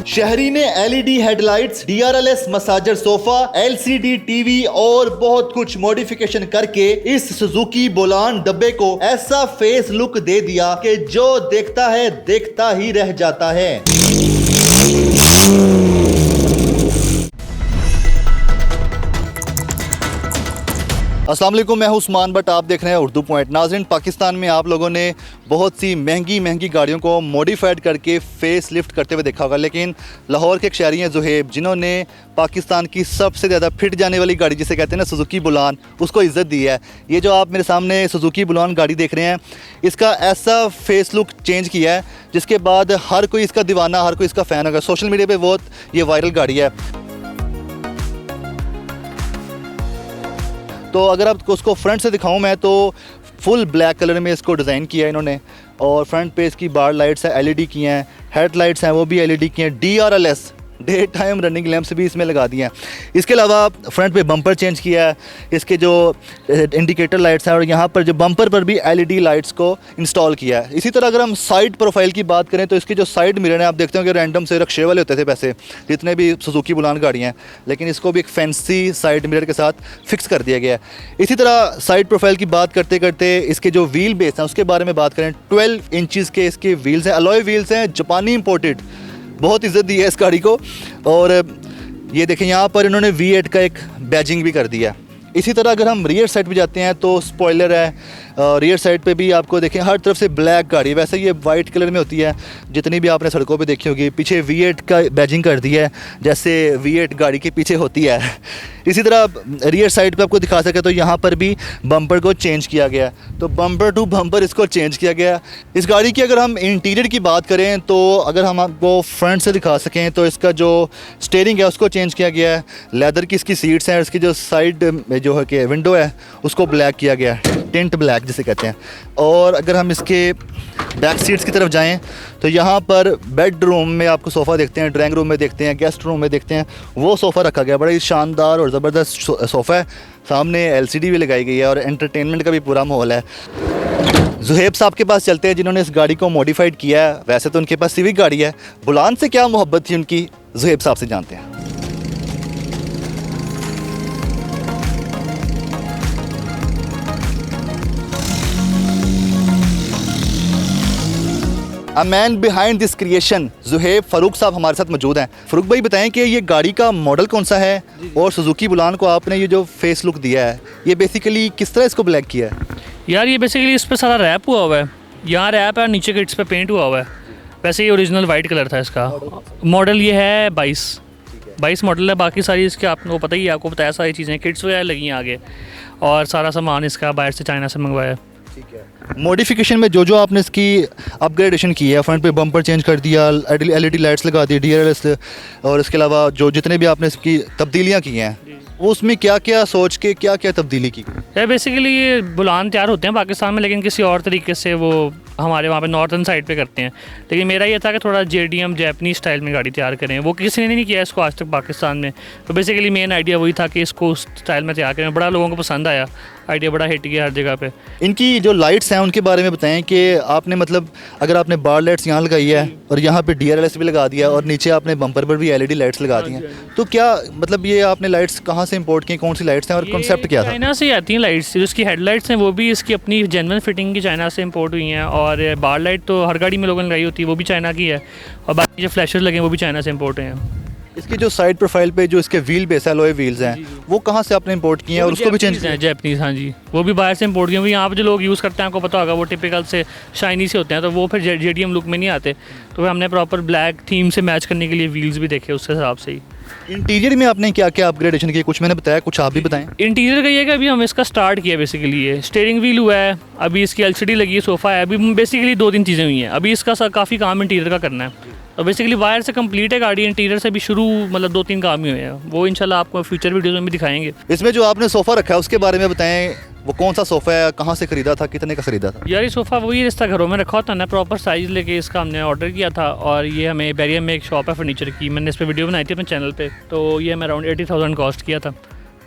शहरी ने LED headlights, DRLs massager sofa, LCD TV और बहुत कुछ मॉडिफिकेशन करके इस सुजुकी बोलान डब्बे को ऐसा फेस लुक दे दिया कि जो देखता है देखता ही रह जाता है। अस्सलाम वालेकुम, मैं हूं उस्मान बट आप देख रहे हैं उर्दू पॉइंट। नाज़रीन, पाकिस्तान में आप लोगों ने बहुत सी महंगी गाड़ियों को मॉडिफाइड करके फेस लिफ्ट करते हुए देखा होगा, लेकिन लाहौर के एक शहरी हैं ज़ुहैब, जिन्होंने पाकिस्तान की सबसे ज़्यादा फिट जाने वाली गाड़ी जिसे कहते हैं ना सुजुकी बुलान, उसको इज़्ज़त दी है। ये जो आप मेरे सामने सुजुकी बुलान गाड़ी देख रहे हैं, इसका ऐसा फेस लुक चेंज किया है जिसके बाद हर कोई इसका दीवाना, हर कोई इसका फ़ैन होगा। सोशल मीडिया पर बहुत ये वायरल गाड़ी है। तो अगर आप उसको फ्रंट से दिखाऊं मैं, तो फुल ब्लैक कलर में इसको डिज़ाइन किया है इन्होंने, और फ्रंट पे इसकी बार लाइट्स है एलईडी की हैं, हेड लाइट्स हैं वो भी एलईडी की हैं, DRLs day time running lamps भी इसमें लगा दिए हैं। इसके अलावा फ्रंट पे बम्पर चेंज किया है, इसके जो इंडिकेटर लाइट्स हैं और यहाँ पर जो बम्पर पर भी एलईडी लाइट्स को इंस्टॉल किया है। इसी तरह अगर हम साइड प्रोफाइल की बात करें तो इसके जो साइड मिरर हैं, आप देखते हो कि रैंडम से रक्शे वाले होते थे वैसे जितने भी सुजुकी बुलान गाड़ियाँ हैं, लेकिन इसको भी एक फैंसी साइड मिरर के साथ फिक्स कर दिया गया है। इसी तरह साइड प्रोफाइल की बात करते करते इसके जो व्हील बेस हैं उसके बारे में बात करें, 12 इंचज़ के इसके व्हील्स हैं, अलॉय व्हील्स हैं, जापानी इंपोर्टेड। बहुत इज़्ज़त दी है इस गाड़ी को। और ये देखें यहाँ पर इन्होंने V8 का एक बैजिंग भी कर दिया। इसी तरह अगर हम रियर साइड पे जाते हैं तो स्पॉइलर है, रियर साइड पे भी आपको देखें हर तरफ से ब्लैक गाड़ी, वैसे ये वाइट कलर में होती है जितनी भी आपने सड़कों पे देखी होगी। पीछे V8 का बैजिंग कर दिया है जैसे V8 गाड़ी के पीछे होती है। इसी तरह रियर साइड पे आपको दिखा सके तो यहाँ पर भी बम्पर को चेंज किया गया, तो बम्पर टू बम्पर इसको चेंज किया गया। इस गाड़ी की अगर हम इंटीरियर की बात करें तो अगर हम आपको फ्रंट से दिखा सकें तो इसका जो स्टीयरिंग है उसको चेंज किया गया है, लेदर की इसकी सीट्स हैं, इसकी जो साइड में जो है कि विंडो है उसको ब्लैक किया गया है, टिंट ब्लैक जिसे कहते हैं। और अगर हम इसके बैक सीट्स की तरफ जाएं तो यहाँ पर बेडरूम में आपको सोफ़ा देखते हैं, ड्राइंग रूम में देखते हैं, गेस्ट रूम में देखते हैं, वो सोफ़ा रखा गया, बड़ा ही शानदार और ज़बरदस्त सोफ़ा है। सामने एलसीडी भी लगाई गई है और एंटरटेनमेंट का भी पूरा माहौल है। ज़ुहैब साहब के पास चलते हैं जिन्होंने इस गाड़ी को मॉडिफाइड किया है। वैसे तो उनके पास सिविक गाड़ी है, बुलान से क्या मोहब्बत थी उनकी, ज़ुहैब साहब से जानते हैं। A man behind this creation, Zuhaib Farooq साहब हमारे साथ मौजूद हैं। फ़ारूक भाई बताएं कि ये गाड़ी का मॉडल कौन सा है और सुजुकी बुलान को आपने ये जो फेस लुक दिया है ये बेसिकली किस तरह इसको ब्लैक किया है? यार ये बेसिकली इस पर सारा रैप हुआ हुआ है, यहाँ रैप है और नीचे के इट्स पे पेंट हुआ हुआ है। वैसे ये ओरिजिनल वाइट कलर था इसका। मॉडल ये है 22 मॉडल है। बाकी सारी इसके आपको पता ही है, आपको बताया सारी चीज़ें, किट्स वगैरह लगी हैं आगे और सारा सामान इसका बाहर से चाइना से मंगवाया है। मॉडिफिकेशन में जो आपने इसकी अपग्रेडेशन की है, फ्रंट पे बम्पर चेंज कर दिया, एलईडी लाइट्स लगा दी, डीआरएलएस, और इसके अलावा जो जितने भी आपने इसकी तब्दीलियाँ की हैं उसमें क्या क्या सोच के क्या क्या तब्दीली की? यार बेसिकली ये बुलान तैयार होते हैं पाकिस्तान में, लेकिन किसी और तरीके से वो हमारे वहाँ पे नॉर्थन साइड पे करते हैं। लेकिन मेरा ये था कि थोड़ा जेडीएम जैपनीज स्टाइल में गाड़ी तैयार करें, वो किसी ने नहीं किया इसको आज तक पाकिस्तान में। तो बेसिकली मेन आइडिया वही था कि इसको उस स्टाइल में तैयार करें। बड़ा लोगों को पसंद आया, आइडिया बड़ा हिट किया हर जगह पे। इनकी जो लाइट्स हैं उनके बारे में बताएं कि आपने मतलब अगर आपने बार लाइट्स यहाँ लगाई है और यहाँ पे डीआरएलएस भी लगा दिया और नीचे आपने बम्पर पर भी एलईडी लाइट्स लगा दी हैं, तो क्या मतलब ये आपने लाइट्स कहाँ से इंपोर्ट की, कौन सी लाइट्स हैं और कॉन्सेप्ट क्या था? चाइना से आती हैं लाइट्स, जिसकी हेडलाइट्स हैं वो भी इसकी अपनी जेन्युइन फिटिंग की चाइना से इंपोर्ट हुई हैं, और बार लाइट तो हर गाड़ी में लोगों ने लगाई होती है वो भी चाइना की है, और बाकी जो फ्लैशर्स लगे वो भी चाइना से इंपोर्ट हैं। इसकी जो साइड प्रोफाइल पे जो इसके व्हील बेस है, अलॉय व्हील्स हैं, वो कहाँ से आपने इंपोर्ट किए हैं और उसको भी चेंज किया है? जैपनीज, हाँ जी, वो भी बाहर से इंपोर्ट किए। यहाँ पे जो लोग यूज़ करते हैं आपको पता होगा वो टिपिकल से शाइनी से होते हैं, तो वो फिर जेडीएम लुक में नहीं आते। तो हमने प्रॉपर ब्लैक थीम से मैच करने के लिए व्हील्स भी देखे उस हिसाब से ही। इंटीरियर में आपने क्या क्या अपग्रेडेशन की, कुछ मैंने बताया, कुछ आप भी बताएं। इंटीरियर का ये है कि अभी हम इसका स्टार्ट किया बेसिकली, ये स्टीयरिंग व्हील हुआ है, अभी इसकी एलसीडी लगी है, सोफ़ा है, अभी बेसिकली 2-3 चीज़ें हुई हैं। अभी इसका काफ़ी काम इंटीरियर का करना है, तो बेसिकली वायर से कंप्लीट है गाड़ी, इंटीरियर से भी शुरू मतलब 2-3 काम ही हुए हैं, वो इंशाल्लाह आपको फ्यूचर वीडियोज़ में भी दिखाएंगे। इसमें जो आपने सोफ़ा रखा है उसके बारे में बताएं, वो कौन सा सोफ़ा है, कहाँ से ख़रीदा था, कितने का ख़रीदा था? यार ये सोफ़ा वही रिश्ता घरों में रखा होता है ना, प्रॉपर साइज़ लेके इसका हमने ऑर्डर किया था, और ये हमें बैरियम में एक शॉप है फर्नीचर की, मैंने इस पर वीडियो बनाई थी अपने चैनल पे, तो ये हमें अराउंड 80,000 कॉस्ट किया था।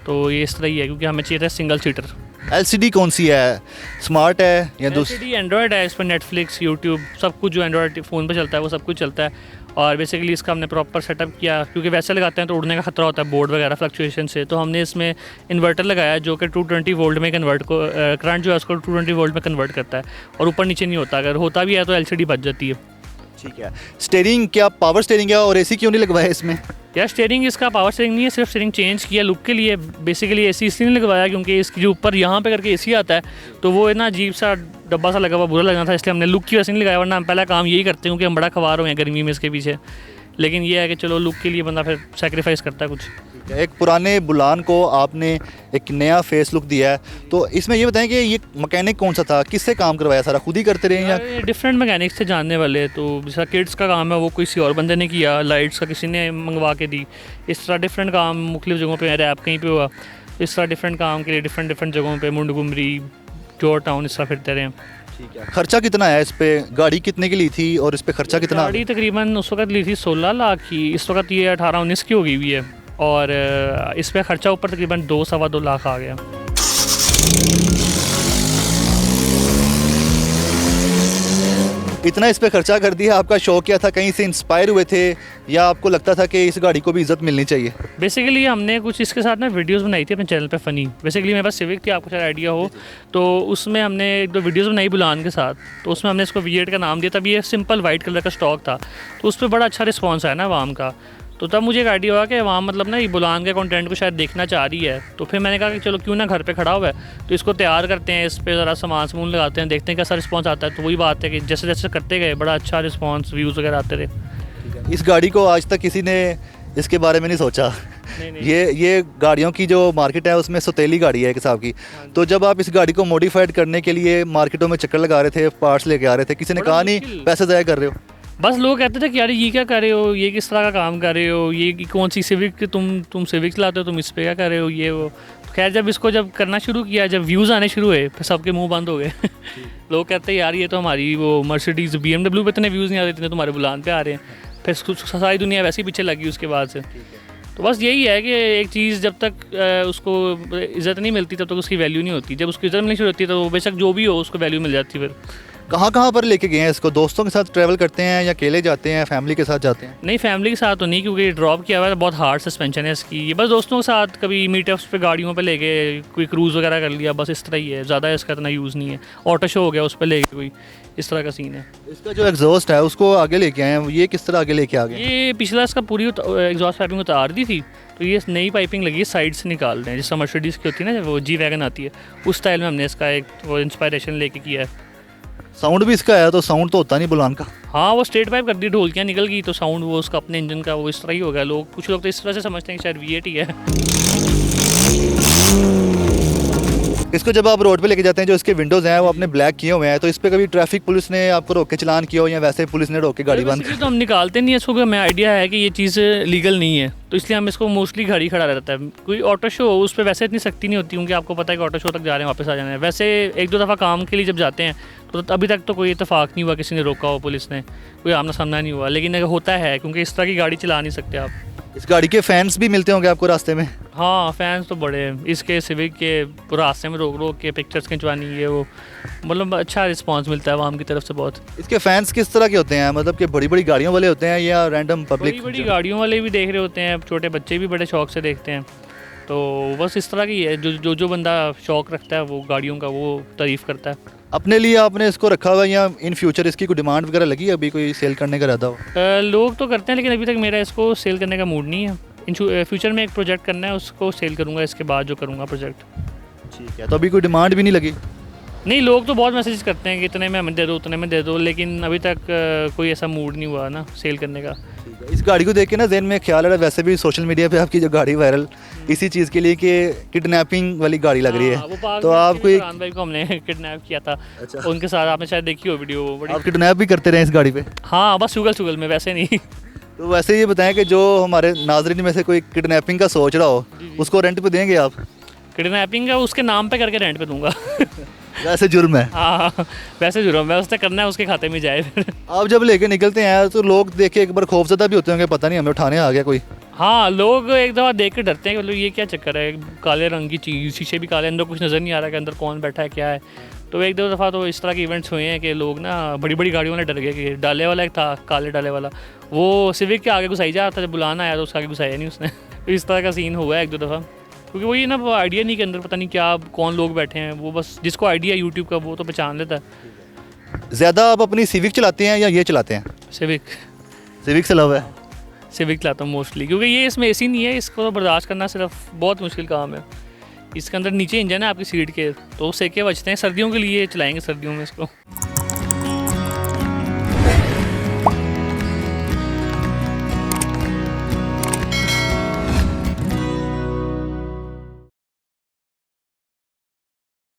तो ये इस तरह ही है क्योंकि हमें चाहिए था सिंगल सीटर। LCD कौन सी है, स्मार्ट है या दूसरी? LCD एंड्रॉयड है, इस पर नेटफ्लिक्स, यूट्यूब सब कुछ जो एंड्रॉयड फ़ोन पे चलता है वो सब कुछ चलता है। और बेसिकली इसका हमने प्रॉपर सेटअप किया, क्योंकि वैसे लगाते हैं तो उड़ने का खतरा होता है बोर्ड वगैरह फ्लक्चुएशन से, तो हमने इसमें इन्वर्टर लगाया जो कि 220 वोल्ट में कन्वर्ट को करंट जो है उसको 220 वोल्ट में कन्वर्ट करता है, और ऊपर नीचे नहीं होता, अगर होता भी है तो LCD बच जाती है। ठीक है। स्टेयरिंग क्या पावर स्टेयरिंग है, और AC क्यों नहीं लगवाया इसमें? यार स्टेयरिंग इसका पावर स्टेयरिंग नहीं है, सिर्फ स्टेयरिंग चेंज किया लुक के लिए। बेसिकली AC इसलिए नहीं लगवाया क्योंकि इसकी जो ऊपर यहाँ पे करके AC आता है तो वो ना अजीब सा डब्बा सा लगा हुआ बुरा लगना था, इसलिए हमने लुक की वजह से नहीं लगाया, वरना हम पहला काम यही करते हैं क्योंकि हम बड़ा खवार हुए हैं गर्मी में इसके पीछे। लेकिन ये है कि चलो लुक के लिए बंदा फिर सेक्रीफाइस करता है कुछ। एक पुराने बुलान को आपने एक नया फेस लुक दिया है, तो इसमें ये बताएं कि ये मैकेनिक कौन सा था, किससे काम करवाया, सारा खुद ही करते रहे या? डिफरेंट मैकेनिक्स से जानने वाले, तो जैसा किड्स का काम है वो किसी और बंदे ने किया, लाइट्स का किसी ने मंगवा के दी, इस तरह डिफरेंट काम मुख्तलिफ जगहों पे, रैप कहीं पे हुआ, इस तरह डिफरेंट काम के लिए डिफरेंट जगहों पे, मुंडगुमरी, जॉर्ज टाउन, इस तरह फिरते रहे। ठीक है। खर्चा कितना है इस पे, गाड़ी कितने की ली थी और इस पे खर्चा कितना? गाड़ी तकरीबन उस वक्त ली थी 16 लाख की, इस वक्त ये 18-19 की हो गई हुई है, और इस पे खर्चा ऊपर तकरीबन 2-2.25 लाख आ गया। इतना इस पे खर्चा कर दिया, आपका शौक क्या था, कहीं से इंस्पायर हुए थे या आपको लगता था कि इस गाड़ी को भी इज्जत मिलनी चाहिए? बेसिकली हमने कुछ इसके साथ ना वीडियोस बनाई थी अपने चैनल पे फ़नी। बेसिकली मेरे पास सिविक थी, आपको शायद आइडिया हो, तो उसमें हमने 1-2 वीडियोस बनाई बुलान के साथ, तो उसमें हमने इसको V8 का नाम दिया। तब ये सिंपल वाइट कलर का स्टॉक था, तो उस पर बड़ा अच्छा रिस्पॉन्स आया ना आवाम का, तो तब मुझे एक आइडिया हुआ कि आवाम मतलब ना ये बुलान के कंटेंट को शायद देखना चाह रही है, तो फिर मैंने कहा कि चलो क्यों ना घर पे खड़ा हुआ है तो इसको तैयार करते हैं, इस पर ज़रा सामान लगाते हैं, देखते हैं कैसा रिस्पांस आता है। तो वही बात है कि जैसे जैसे करते गए बड़ा अच्छा रिस्पांस, व्यूज़ वगैरह आते रहे। इस गाड़ी को आज तक किसी ने इसके बारे में नहीं सोचा? नहीं। ये गाड़ियों की जो मार्केट है उसमें सौतेली गाड़ी है एक हिसाब की, तो जब आप इस गाड़ी को मॉडिफाइड करने के लिए मार्केटों में चक्कर लगा रहे थे, पार्ट्स लेके आ रहे थे, किसी ने कहा नहीं पैसे ज़ाया कर रहे हो? बस लोग कहते थे कि यार ये क्या कर रहे हो, ये किस तरह का काम कर रहे हो, ये कौन सी सिविक, तुम सिविक चलाते हो, तुम इस पे क्या कर रहे हो, ये वो। खैर जब इसको जब करना शुरू किया, जब व्यूज़ आने शुरू हुए, फिर सबके मुंह बंद हो गए। लोग कहते हैं यार ये तो हमारी वो मर्सिडीज़ BMW पे इतने व्यूज़ नहीं आते जितने तुम्हारे बुलान पे आ रहे हैं। फिर सारी दुनिया वैसे ही पीछे लगी उसके बाद से। तो बस यही है कि एक चीज़ जब तक उसको इज़्ज़त नहीं मिलती तब तक उसकी वैल्यू नहीं होती, जब उसकी इज़्ज़त मिलनी शुरू होती है तो बेशक जो भी हो उसको वैल्यू मिल जाती है। फिर कहाँ पर लेके गए हैं इसको? दोस्तों के साथ ट्रैवल करते हैं या अकेले जाते हैं, फैमिली के साथ जाते हैं? नहीं फैमिली के साथ तो नहीं, क्योंकि ड्रॉप किया हुआ है, बहुत हार्ड सस्पेंशन है इसकी। ये बस दोस्तों के साथ कभी मीटअप्स पे गाड़ियों पे ले गए, कोई क्रूज़ वगैरह कर लिया, बस इस तरह ही है, ज़्यादा इसका इतना यूज़ नहीं है। ऑटो शो हो गया उस पर ले गए, कोई इस तरह का सीन है। इसका जो एग्जॉस्ट है उसको आगे लेके आए हैं, ये किस तरह आगे लेके आ गए? ये पिछला इसका पूरी एग्जॉस्ट पाइपिंग उतार दी थी, तो ये नई पाइपिंग लगी साइड से निकाल रहे हैं, जिस मर्सिडीज़ की होती है ना, वो G-वैगन आती है, उस स्टाइल में हमने इसका एक वो इंस्पायरेशन लेके किया है। साउंड भी इसका है, तो साउंड तो होता नहीं बुलान का? हाँ वो स्ट्रेट पाइप कर दी, ढोलकियाँ निकल गई, तो साउंड वो उसका अपने इंजन का वो इस तरह ही हो गया। कुछ लोग तो इस तरह से समझते हैं कि शायद V8 ही है। इसको जब आप रोड पे लेके जाते हैं, जो इसके विंडोज़ हैं वो आपने ब्लैक किए हुए हैं, तो इस पे कभी ट्रैफिक पुलिस ने आपको रोक के चलान किया हो या वैसे पुलिस ने रोक के गाड़ी बंद? तो हम निकालते नहीं है इसको, हमें आइडिया है कि ये चीज़ लीगल नहीं है, तो इसलिए हम इसको मोस्टली घर ही खड़ा रहता है। कोई ऑटो शो हो उस पर वैसे इतनी सख्ती नहीं होती, क्योंकि आपको पता है कि ऑटो शो तक जा रहे हैं, वापस आ जाना है। वैसे 1-2 दफ़ा काम के लिए जब जाते हैं तो अभी तक तो कोई इतफाक़ नहीं हुआ किसी ने रोका हो, पुलिस ने, कोई आमना सामना नहीं हुआ। लेकिन अगर होता है, क्योंकि इस तरह की गाड़ी चला नहीं सकते आप। इस गाड़ी के फैंस भी मिलते होंगे आपको रास्ते में? हाँ फैंस तो बड़े हैं इसके, सिविक के पूरा रास्ते में रोक के पिक्चर्स खिंचवानी है वो, मतलब अच्छा रिस्पांस मिलता है आवाम की तरफ से बहुत। इसके फैंस किस तरह के होते हैं, मतलब कि बड़ी बड़ी गाड़ियों वाले होते हैं या रैंडम पब्लिक? बड़ी गाड़ियों वाले भी देख रहे होते हैं, छोटे बच्चे भी बड़े शौक से देखते हैं, तो बस इस तरह की है। जो बंदा शौक रखता है वो गाड़ियों का, वो तारीफ़ करता है। अपने लिए आपने इसको रखा हुआ या इन फ्यूचर इसकी कोई डिमांड वगैरह लगी है, अभी कोई सेल करने का इरादा हो? लोग तो करते हैं, लेकिन अभी तक मेरा इसको सेल करने का मूड नहीं है। इन फ्यूचर में एक प्रोजेक्ट करना है, उसको सेल करूँगा इसके बाद जो करूँगा प्रोजेक्ट। ठीक है, तो अभी कोई डिमांड भी नहीं लगी? नहीं, लोग तो बहुत मैसेज करते हैं कि इतने में हमें दे दो, उतने में दे दो, लेकिन अभी तक कोई ऐसा मूड नहीं हुआ ना सेल करने का। इस गाड़ी को देख के ना ज़हन में ख्याल आ रहा है, वैसे भी सोशल मीडिया पे आपकी जो गाड़ी वायरल इसी चीज़ के लिए कि किडनैपिंग वाली गाड़ी लग रही है, तो आप कोई भाई को हमने किडनैप किया था। अच्छा। उनके साथ आपने शायद देखी हो वीडियो, बड़ी आप किडनैप भी करते रहे इस गाड़ी पे? हाँ बस शुगल में, वैसे नहीं। तो वैसे ये बताएं कि जो हमारे नाजरीन में से कोई किडनैपिंग का सोच रहा हो, उसको रेंट पे देंगे आप? किडनैपिंग का उसके नाम पे करके रेंट पे दूंगा। वैसे जुर्म है? हाँ वैसे जुर्म है, उसने करना है, उसके खाते में जाए। फिर आप जब लेके निकलते हैं तो लोग देख के एक बार खौफजदा भी होते होंगे, पता नहीं हमें उठाने आ गया कोई? हाँ, लोग एक दफ़ा देख के डरते हैं कि मतलब ये क्या चक्कर है, काले रंग की चीज़, शीशे भी काले, अंदर कुछ नज़र नहीं आ रहा कि अंदर कौन बैठा है क्या है। तो एक दो दफ़ा तो इस तरह के इवेंट्स हुए हैं कि लोग ना बड़ी बड़ी गाड़ियों वाले डर गए कि डाले वाला एक था, काले डाले वाला, वो सिविक के आगे घुसाई जा रहा था, जब बुलाना आया तो उसके आगे घुसाया नहीं उसने। तो इस तरह का सीन हुआ है एक दो दफ़ा, क्योंकि वही ना वो आइडिया नहीं कि अंदर पता नहीं क्या कौन लोग बैठे हैं, वो बस जिसको आइडिया यूट्यूब का वो तो पहचान लेता है। ज़्यादा आप अपनी सिविक चलाते हैं या ये चलाते हैं? सिविक सिविक से लव है। सिविक चलाता हूँ मोस्टली, क्योंकि ये इसमें एसी नहीं है, इसको तो बर्दाश्त करना सिर्फ बहुत मुश्किल काम है। इसके अंदर नीचे इंजन है आपकी सीट के, तो सेके बचते हैं, सर्दियों के लिए चलाएंगे सर्दियों में इसको।